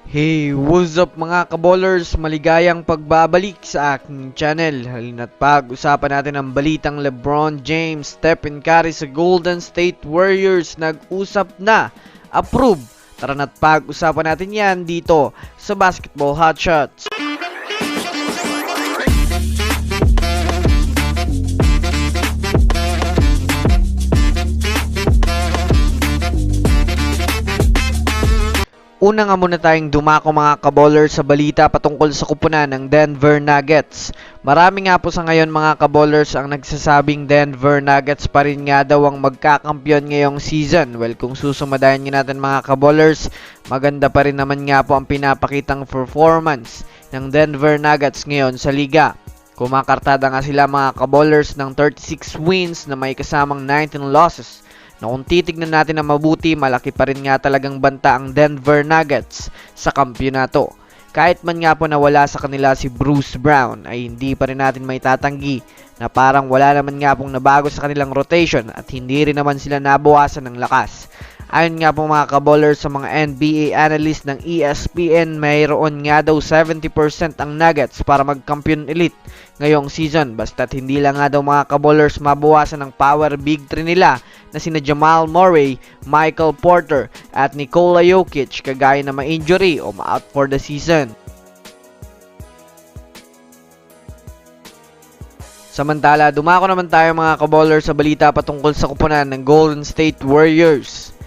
Hey, what's up mga kaballers? Maligayang pagbabalik sa aking channel. Halina't pag-usapan natin ang balitang LeBron James, Stephen Curry sa Golden State Warriors nag-usap na, approve. Tara na't pag-usapan natin yan dito sa Basketball Hotshots. Una nga muna tayong dumako mga kaballers sa balita patungkol sa kupunan ng Denver Nuggets. Marami nga po sa ngayon mga kaballers ang nagsasabing Denver Nuggets pa rin nga daw ang magkakampyon ngayong season. Well, kung susumadayan nga natin mga kaballers, maganda pa rin naman nga po ang pinapakitang performance ng Denver Nuggets ngayon sa liga. Kumakartada nga sila mga kaballers ng 36 wins na may kasamang 19 losses. Na kung titignan natin na mabuti, malaki pa rin nga talagang banta ang Denver Nuggets sa kampyonato. Kahit man nga po nawala sa kanila si Bruce Brown, ay hindi pa rin natin may tatanggi na parang wala naman nga pong nabago sa kanilang rotation at hindi rin naman sila nabawasan ng lakas. Ayon nga po mga kaballers sa mga NBA analyst ng ESPN, mayroon nga daw 70% ang Nuggets para magkampiyon elite ngayong season. Basta't hindi lang nga daw mga kaballers mabawasan ng power big 3 nila na sina Jamal Murray, Michael Porter at Nikola Jokic kagaya na ma-injury o ma-out for the season. Samantala, dumako naman tayo mga kaballers sa balita patungkol sa kupunan ng Golden State Warriors.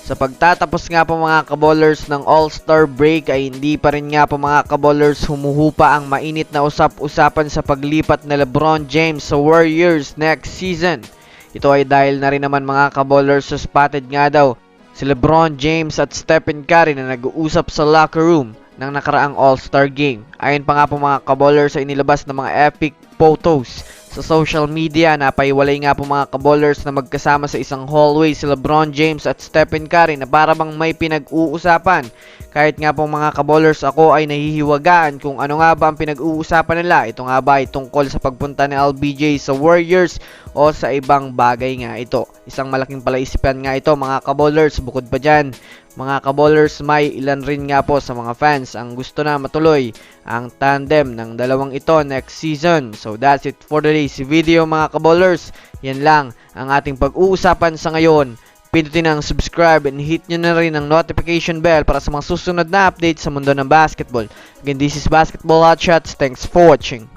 Sa pagtatapos nga po mga kaballers ng All-Star break ay hindi pa rin nga po mga kaballers humuhupa ang mainit na usap-usapan sa paglipat na LeBron James sa Warriors next season. Ito ay dahil na rin naman mga kaballers sa spotted nga daw si LeBron James at Stephen Curry na nag-uusap sa locker room ng nakaraang All-Star game. Ayon pa nga po mga kaballers sa inilabas ng mga epic photos sa social media, napaiwalay nga po mga kaballers na magkasama sa isang hallway si LeBron James at Stephen Curry na para bang may pinag-uusapan. Kahit nga po mga kaballers ako ay nahihiwagaan kung ano nga ba ang pinag-uusapan nila. Ito nga ba ay tungkol sa pagpunta ni LBJ sa Warriors o sa ibang bagay nga ito. Isang malaking palaisipan nga ito mga kaballers. Bukod pa dyan mga kaballers, may ilan rin nga po sa mga fans ang gusto na matuloy ang tandem ng dalawang ito next season. So that's it for today's video mga kaballers. Yan lang ang ating pag-uusapan sa ngayon. Pindutin ang subscribe and hit nyo na rin ang notification bell para sa mga susunod na updates sa mundo ng basketball. Again, this is Basketball Hotshots. Thanks for watching.